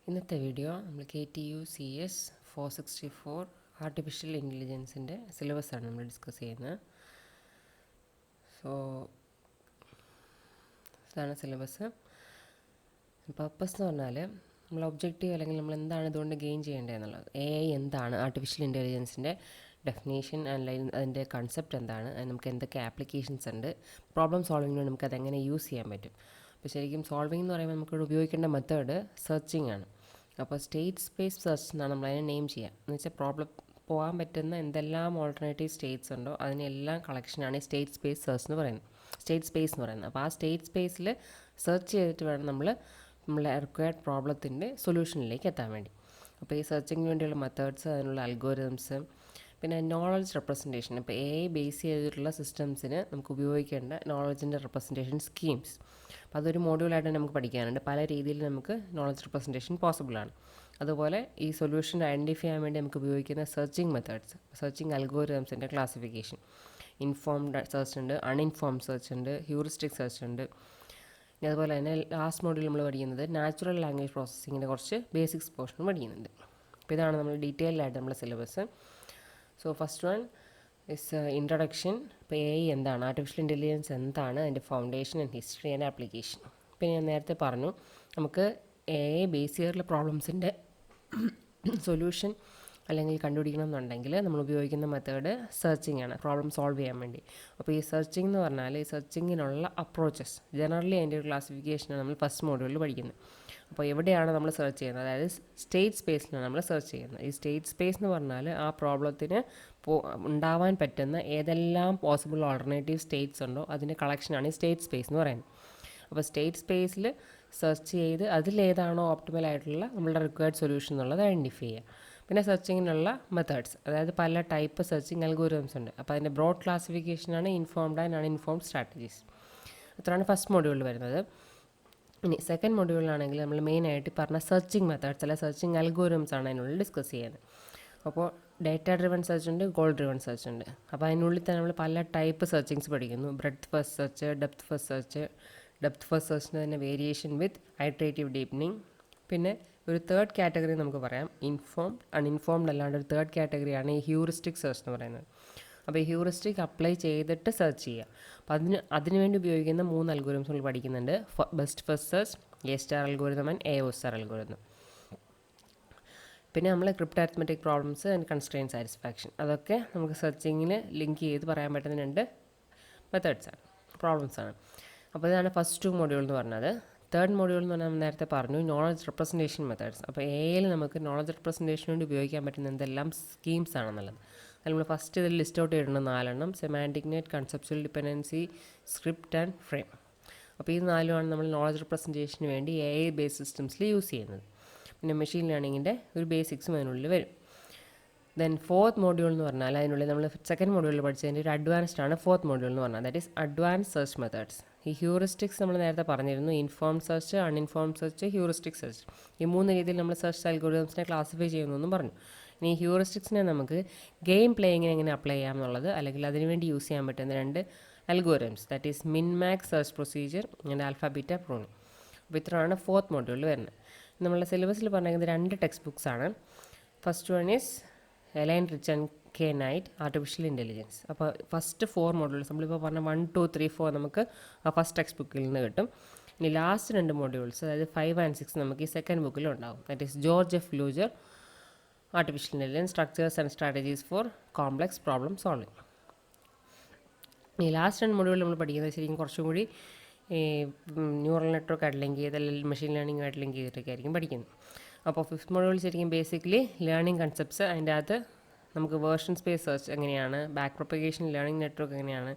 ഇന്നത്തെ വീഡിയോ നമ്മൾ KTU CS 464 artificial ഇൻ്റലിജൻസിൻ്റെ സിലബസാണ് നമ്മൾ ഡിസ്കസ് ചെയ്യുന്നത്. സോ ഇതാണ് സിലബസ്. പർപ്പസ് എന്ന് പറഞ്ഞാൽ നമ്മൾ ഒബ്ജക്റ്റീവ് അല്ലെങ്കിൽ നമ്മൾ എന്താണ് ഇതുകൊണ്ട് ഗെയിൻ ചെയ്യേണ്ടതെന്നുള്ളത്. AI എന്താണ്, ആർട്ടിഫിഷ്യൽ ഇൻ്റലിജൻസിൻ്റെ ഡെഫിനേഷൻ ആൻഡ് അതിൻ്റെ കൺസെപ്റ്റ് എന്താണ്, നമുക്ക് എന്തൊക്കെ ആപ്ലിക്കേഷൻസ് ഉണ്ട്, പ്രോബ്ലം സോൾവിങ്ങിന് നമുക്ക് അതെങ്ങനെ യൂസ് ചെയ്യാൻ പറ്റും. അപ്പോൾ ശരിക്കും സോൾവിംഗ് എന്ന് പറയുമ്പോൾ നമുക്കിവിടെ ഉപയോഗിക്കേണ്ട മെത്തേഡ് സെർച്ചിങ് ആണ്. അപ്പോൾ സ്റ്റേറ്റ് സ്പേസ് സെർച്ച് എന്നാണ് നമ്മളതിനെ നെയിം ചെയ്യുക. എന്ന് വെച്ചാൽ പ്രോബ്ലം പോകാൻ പറ്റുന്ന എന്തെല്ലാം ഓൾട്ടർനേറ്റീവ് സ്റ്റേറ്റ്സ് ഉണ്ടോ അതിനെല്ലാം കളക്ഷനാണ് സ്റ്റേറ്റ് സ്പേസ് സെർച്ച് എന്ന് പറയുന്നത്, സ്റ്റേറ്റ് സ്പേസ് എന്ന് പറയുന്നത്. അപ്പോൾ ആ സ്റ്റേറ്റ് സ്പേസിൽ സെർച്ച് ചെയ്തിട്ട് വേണം നമ്മളെ റിക്വയർഡ് പ്രോബ്ലത്തിൻ്റെ സൊല്യൂഷനിലേക്ക് എത്താൻ വേണ്ടി. അപ്പോൾ ഈ സെർച്ചിങ്ങിന് വേണ്ടിയുള്ള മെത്തേഡ്സ്, അതിനുള്ള അൽഗോരിതംസ്, പിന്നെ നോളജ് റെപ്രസെൻറ്റേഷൻ. ഇപ്പോൾ AI ബേസ് ചെയ്തിട്ടുള്ള സിസ്റ്റംസിന് നമുക്ക് ഉപയോഗിക്കേണ്ട നോളജിൻ്റെ റെപ്രസെൻറ്റേഷൻ സ്കീംസ്. അപ്പോൾ അതൊരു മോഡ്യൂളായിട്ട് നമുക്ക് പഠിക്കാനുണ്ട്. പല രീതിയിൽ നമുക്ക് നോളജ് റെപ്രസെൻറ്റേഷൻ പോസിബിളാണ്. അതുപോലെ ഈ സൊല്യൂഷൻ ഐഡൻറ്റിഫൈ ചെയ്യാൻ വേണ്ടി നമുക്ക് ഉപയോഗിക്കുന്ന സെർച്ചിങ് മെത്തേഡ്സ്, സെർച്ചിങ് അൽഗോരിതംസിൻ്റെ ക്ലാസിഫിക്കേഷൻ. ഇൻഫോംഡ് സെർച്ച് ഉണ്ട്, അൺഇൻഫോംഡ് സെർച്ച് ഉണ്ട്, ഹ്യൂറിസ്റ്റിക് സെർച്ച് ഉണ്ട്. അതുപോലെ തന്നെ ലാസ്റ്റ് മോഡ്യൂൾ നമ്മൾ പഠിക്കുന്നത് നാച്ചുറൽ ലാംഗ്വേജ് പ്രോസസ്സിങ്ങിൻ്റെ കുറച്ച് ബേസിക്സ് പോർഷൻ പഠിക്കുന്നുണ്ട്. അപ്പോൾ ഇതാണ് നമ്മൾ ഡീറ്റെയിൽഡായിട്ട് നമ്മുടെ syllabus. So first one is introduction. ഇപ്പോൾ AI എന്താണ്, ആർട്ടിഫിഷ്യൽ ഇൻ്റലിജൻസ് എന്താണ്, അതിൻ്റെ foundation and history and application. പിന്നെ ഞാൻ നേരത്തെ പറഞ്ഞു നമുക്ക് AI ബേസ് ചെയ്തിട്ടുള്ള പ്രോബ്ലംസിൻ്റെ സൊല്യൂഷൻ അല്ലെങ്കിൽ കണ്ടുപിടിക്കണം എന്നുണ്ടെങ്കിൽ നമ്മൾ ഉപയോഗിക്കുന്ന മെത്തേഡ് സെർച്ചിങ് ആണ്, പ്രോബ്ലം സോൾവ് ചെയ്യാൻ വേണ്ടി. അപ്പോൾ ഈ സെർച്ചിങ് എന്ന് പറഞ്ഞാൽ ഈ സെർച്ചിങ്ങിനുള്ള അപ്രോച്ചസ്, ജനറലി അതിൻ്റെ ഒരു ക്ലാസിഫിക്കേഷനാണ് നമ്മൾ ഫസ്റ്റ് മോഡ്യൂളിൽ പഠിക്കുന്നത്. അപ്പോൾ എവിടെയാണ് നമ്മൾ സെർച്ച് ചെയ്യുന്നത്, അതായത് സ്റ്റേറ്റ് സ്പേസിലാണ് നമ്മൾ സെർച്ച് ചെയ്യുന്നത്. ഈ സ്റ്റേറ്റ് സ്പേസ് എന്ന് പറഞ്ഞാൽ ആ പ്രോബ്ലത്തിന് ഉണ്ടാവാൻ പറ്റുന്ന ഏതെല്ലാം പോസിബിൾ ഓൾട്ടർനേറ്റീവ് സ്റ്റേറ്റ്സ് ഉണ്ടോ അതിൻ്റെ കളക്ഷനാണ് ഈ സ്റ്റേറ്റ് സ്പേസ് എന്ന് പറയുന്നത്. അപ്പോൾ സ്റ്റേറ്റ് സ്പേസിൽ സെർച്ച് ചെയ്ത് അതിലേതാണോ ഓപ്റ്റിമൽ ആയിട്ടുള്ള നമ്മളുടെ റിക്വയർഡ് സൊല്യൂഷൻ എന്നുള്ളത് ഐഡൻറ്റിഫൈ ചെയ്യുക. പിന്നെ സെർച്ചിങ്ങിനുള്ള മെത്തേഡ്സ്, അതായത് പല ടൈപ്പ് സെർച്ചിങ് അൽഗോരിതംസ് ഉണ്ട്. അപ്പോൾ അതിൻ്റെ ബ്രോഡ് ക്ലാസിഫിക്കേഷനാണ് ഇൻഫോംഡ് ആൻഡ് അൺഇൻഫോംഡ് സ്ട്രാറ്റജീസ്. അത്രയാണ് ഫസ്റ്റ് മോഡ്യൂളിൽ വരുന്നത്. ഇനി സെക്കൻഡ് മോഡ്യൂളിലാണെങ്കിൽ നമ്മൾ മെയിനായിട്ട് പറഞ്ഞ സെർച്ചിങ് മെത്തേഡ്സ് അല്ല സെർച്ചിങ് അൽഗോരിതംസ് ആണ് അതിനുള്ളിൽ ഡിസ്കസ് ചെയ്യുന്നത്. അപ്പോൾ ഡേറ്റ ഡ്രിവൺ സെർച്ച് ഉണ്ട്, ഗോൾ ഡ്രിവൺ സെർച്ച് ഉണ്ട്. അപ്പോൾ അതിനുള്ളിൽ തന്നെ നമ്മൾ പല ടൈപ്പ് സെർച്ചിങ്സ് പഠിക്കുന്നു. Breadth first search, depth first search. Depth first സെർച്ചിന് തന്നെ വേരിയേഷൻ വിത്ത് ഐട്രേറ്റീവ് ഡീപ്പനിങ്. പിന്നെ ഒരു തേർഡ് കാറ്റഗറി നമുക്ക് പറയാം, ഇൻഫോംഡ് അൺഇൻഫോംഡ് അല്ലാണ്ട് ഒരു തേർഡ് കാറ്റഗറിയാണ് ഈ ഹ്യൂറിസ്റ്റിക് സെർച്ച് എന്ന് പറയുന്നത്. അപ്പോൾ ഈ ഹ്യൂറിസ്റ്റിക് അപ്ലൈ ചെയ്തിട്ട് സെർച്ച് ചെയ്യുക. അപ്പോൾ അതിനുവേണ്ടി ഉപയോഗിക്കുന്ന 3 അൽഗോരിതംസ് നമ്മൾ പഠിക്കുന്നുണ്ട്. Best first search, A* algorithm and AO* algorithm. പിന്നെ നമ്മൾ crypto arithmetic problems and constraint satisfaction, അതൊക്കെ നമുക്ക് സെർച്ചിങ്ങിൽ ലിങ്ക് ചെയ്ത് പറയാൻ പറ്റുന്ന 2 മെത്തേഡ്സാണ്, പ്രോബ്ലംസാണ്. അപ്പോൾ ഇതാണ് ഫസ്റ്റ് 2 മോഡ്യൂൾ എന്ന് പറഞ്ഞത്. തേർഡ് മോഡ്യൂൾ എന്ന് പറഞ്ഞാൽ നേരത്തെ പറഞ്ഞു നോളജ് റെപ്രസെൻറ്റേഷൻ മെത്തേഡ്സ്. അപ്പോൾ AIയിൽ നമുക്ക് നോളജ് റെപ്രസെൻറ്റേഷന് വേണ്ടി ഉപയോഗിക്കാൻ പറ്റുന്ന എന്തെല്ലാം സ്കീംസ് ആണെന്നുള്ളത്. അതിൽ നമ്മൾ ഫസ്റ്റ് ഇതിൽ ലിസ്റ്റ് ഔട്ട് ചെയ്തിട്ടുണ്ട് 4 semantic net, conceptual dependency, script and frame. അപ്പോൾ ഈ 4 നമ്മൾ നോളജ് റെപ്രസെൻറ്റേഷന് വേണ്ടി AI ബേസ് സിസ്റ്റംസിൽ യൂസ് ചെയ്യുന്നത്. പിന്നെ മെഷീൻ ലേണിങ്ങിൻ്റെ ഒരു ബേസിക്സും അതിനുള്ളിൽ വരും. ദെൻ ഫോർത്ത് മോഡ്യൂൾ എന്ന് പറഞ്ഞാൽ അതിനുള്ളിൽ നമ്മൾ സെക്കൻഡ് മോഡ്യൂളിൽ പഠിച്ചതിൻ്റെ ഒരു അഡ്വാൻസ്ഡ് ആണ് ഫോർത്ത് മോഡ്യൂൾ എന്ന് പറഞ്ഞാൽ, that is advance search methods. ഈ ഹ്യൂറിസ്റ്റിക്സ് നമ്മൾ നേരത്തെ പറഞ്ഞിരുന്നു, informed search, uninformed search, heuristic search. ഈ 3 രീതിയിൽ നമ്മൾ സെർച്ച് അൽഗോരിതംസിനെ ക്ലാസിഫൈ ചെയ്യുന്നു പറഞ്ഞു. ഇനി ഈ ഹ്യൂറിസ്റ്റിക്സിനെ നമുക്ക് ഗെയിം പ്ലേയിങ്ങിന് എങ്ങനെ അപ്ലൈ ചെയ്യാം എന്നുള്ളത്, അല്ലെങ്കിൽ അതിനുവേണ്ടി യൂസ് ചെയ്യാൻ പറ്റുന്ന 2 algorithms, that is minmax search procedure and alpha beta pruning. അപ്പോൾ ഇത്രയാണ് ഫോർത്ത് മോഡ്യൂളിൽ വരുന്നത്. നമ്മളുടെ സിലബസിൽ പറഞ്ഞിരിക്കുന്നത് 2 ടെക്സ്റ്റ് ബുക്സ് ആണ്. First one is A-line rich and K. Knight artificial intelligence. അപ്പോൾ ഫസ്റ്റ് 4 മോഡ്യൂൾസ് നമ്മളിപ്പോൾ പറഞ്ഞ 1, 2, 3, 4 നമുക്ക് ആ ഫസ്റ്റ് ടെക്സ്റ്റ് ബുക്കിൽ നിന്ന് കിട്ടും. ഇനി ലാസ്റ്റ് 2 മോഡ്യൂൾസ്, അതായത് 5 and 6 നമുക്ക് ഈ സെക്കൻഡ് ബുക്കിൽ ഉണ്ടാകും. That is George F. Luger artificial intelligence structures and strategies for complex problem solving. ഈ ലാസ്റ്റ് 2 മോഡ്യൂൾ നമ്മൾ പഠിക്കുന്നത് ശരിക്കും കുറച്ചും കൂടി ഈ ന്യൂറൽ നെറ്റ്വർക്ക് ആയിട്ട് ലിങ്ക് ചെയ്ത് അല്ലെങ്കിൽ മെഷീൻ ലേണിംഗ് ആയിട്ട് ലിങ്ക് ചെയ്തിട്ടൊക്കെ ആയിരിക്കും പഠിക്കുന്നത്. അപ്പോൾ ഫിഫ്ത്ത് മോഡ്യൂൾ ശരിക്കും ബേസിക്കലി ലേണിംഗ് കൺസെപ്റ്റ്സ്, അതിൻ്റെ അകത്ത് നമുക്ക് വേർഷൻ സ്പേസ് സെർച്ച് എങ്ങനെയാണ്, ബാക്ക് പ്രൊപ്പഗേഷൻ ലേണിംഗ് നെറ്റ്വർക്ക് എങ്ങനെയാണ്,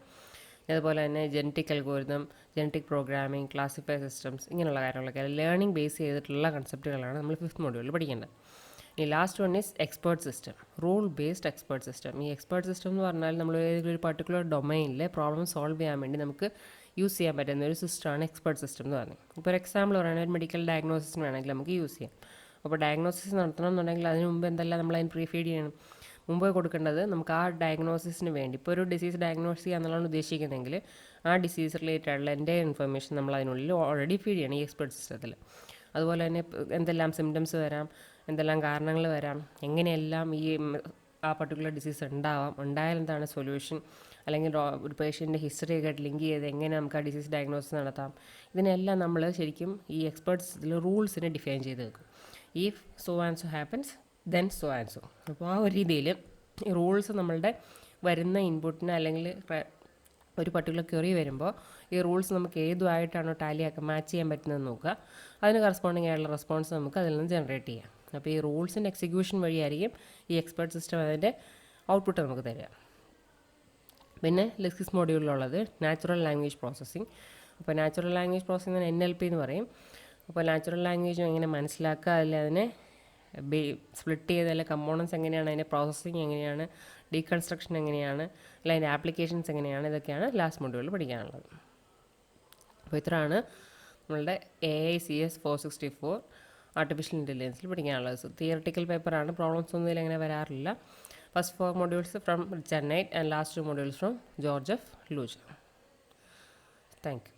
അതുപോലെ തന്നെ genetic algorithm, genetic programming, classify systems, ഇങ്ങനെയുള്ള കാര്യങ്ങളൊക്കെ അലേണിംഗ് ബേസ് ചെയ്തിട്ടുള്ള കൺസെപ്റ്റുകളാണ് നമ്മൾ ഫിഫ്ത്ത് മോഡ്യൂളിൽ പഠിക്കേണ്ടത്. ഈ last one is expert system, rule based expert system. ഈ എക്സ്പേർട്ട് സിസ്റ്റം എന്ന് പറഞ്ഞാൽ നമ്മൾ ഏതെങ്കിലും ഒരു പർട്ടിക്കുലർ ഡൊമൈനിൽ പ്രോബ്ലം സോൾവ് ചെയ്യാൻ വേണ്ടി നമുക്ക് യൂസ് ചെയ്യാൻ പറ്റുന്ന ഒരു സിസ്റ്റമാണ് എക്സ്പേർട്ട് സിസ്റ്റം എന്ന് പറയുന്നത്. ഇപ്പോൾ ഒരു എക്സാമ്പിൾ പറയുകയാണെങ്കിൽ മെഡിക്കൽ ഡയഗ്നോസിസിന് വേണമെങ്കിൽ നമുക്ക് യൂസ് ചെയ്യാം. അപ്പോൾ ഡയഗ്നോസിസ് നടത്തണം എന്നുണ്ടെങ്കിൽ അതിന് മുമ്പ് എന്തെല്ലാം നമ്മൾ അതിന് പ്രീഫീഡ് ചെയ്യണം, മുമ്പ് കൊടുക്കേണ്ടത് നമുക്ക് ആ ഡയഗ്നോസിസിന് വേണ്ടി, ഇപ്പോൾ ഒരു ഡിസീസ് ഡയഗ്നോസ് ചെയ്യുക എന്നുള്ളതാണ് ഉദ്ദേശിക്കുന്നതെങ്കിൽ ആ ഡിസീസ് റിലേറ്റഡ് ആയിട്ടുള്ള എൻ്റെ ഇൻഫർമേഷൻ നമ്മൾ അതിനുള്ളിൽ ഓൾറെഡി ഫീഡ് ചെയ്യണം ഈ എക്സ്പേർട്ട് സിസ്റ്റത്തിൽ. അതുപോലെ തന്നെ എന്തെല്ലാം സിംറ്റംസ് വരാം, എന്തെല്ലാം കാരണങ്ങൾ വരാം, എങ്ങനെയെല്ലാം ഈ ആ പർട്ടിക്കുലർ ഡിസീസ് ഉണ്ടായാൽ എന്താണ് സൊല്യൂഷൻ, അല്ലെങ്കിൽ ഒരു പേഷ്യൻ്റെ ഹിസ്റ്ററിയൊക്കെ ആയിട്ട് ലിങ്ക് ചെയ്ത് എങ്ങനെ നമുക്ക് ആ ഡിസീസ് ഡയഗ്നോസിസ് നടത്താം. ഇതിനെല്ലാം നമ്മൾ ശരിക്കും ഈ എക്സ്പേർട്സ് ഇതിൽ റൂൾസിനെ ഡിഫൈൻ ചെയ്ത് വെക്കും. If so and so happens then so and so. അപ്പോൾ ആ ഒരു രീതിയിൽ ഈ റൂൾസ് നമ്മളുടെ വരുന്ന ഇൻപുട്ടിന് അല്ലെങ്കിൽ ഒരു പർട്ടിക്കുലർ ക്വറി വരുമ്പോൾ ഈ റൂൾസ് നമുക്ക് ഏതുമായിട്ടാണോ മാച്ച് ചെയ്യാൻ പറ്റുന്നതെന്ന് നോക്കുക. അതിന് കറസ്പോണ്ടിങ് ആയിട്ടുള്ള റെസ്പോൺസ് നമുക്ക് അതിൽ നിന്ന് ജനറേറ്റ് ചെയ്യാം. അപ്പോൾ ഈ റൂൾസിൻ്റെ എക്സിക്യൂഷൻ വഴിയായിരിക്കും ഈ എക്സ്പെർട്ട് സിസ്റ്റം അതിൻ്റെ ഔട്ട്പുട്ട് നമുക്ക് തരിക. പിന്നെ ലെക്സിസ് മോഡ്യൂളിലുള്ളത് നാച്ചുറൽ ലാംഗ്വേജ് പ്രോസസ്സിങ്. അപ്പോൾ നാച്ചുറൽ ലാംഗ്വേജ് പ്രോസസ്സിങ് NLP എന്ന് പറയും. അപ്പോൾ നാച്ചുറൽ ലാംഗ്വേജ് എങ്ങനെ മനസ്സിലാക്കുക, അതിനെ സ്പ്ലിറ്റ് ചെയ്ത് അതിലെ കമ്പോണൻസ് എങ്ങനെയാണ്, അതിൻ്റെ പ്രോസസ്സിങ് എങ്ങനെയാണ്, ഡീകൺസ്ട്രക്ഷൻ എങ്ങനെയാണ്, അല്ലെങ്കിൽ അതിൻ്റെ ആപ്ലിക്കേഷൻസ് എങ്ങനെയാണ്, ഇതൊക്കെയാണ് ലാസ്റ്റ് മൊഡ്യൂളിൽ പഠിക്കാനുള്ളത്. അപ്പോൾ ഇത്രയാണ് നമ്മളുടെ AICS 464 ആർട്ടിഫിഷ്യൽ ഇൻ്റലിജൻസിൽ പഠിക്കാനുള്ളത്. തിയറിറ്റിക്കൽ പേപ്പറാണ്, പ്രോബ്ലംസ് ഒന്നും ഇതിലങ്ങനെ വരാറില്ല. First 4 modules from Richard Knight and last 2 modules from George F. Luja. Thank you.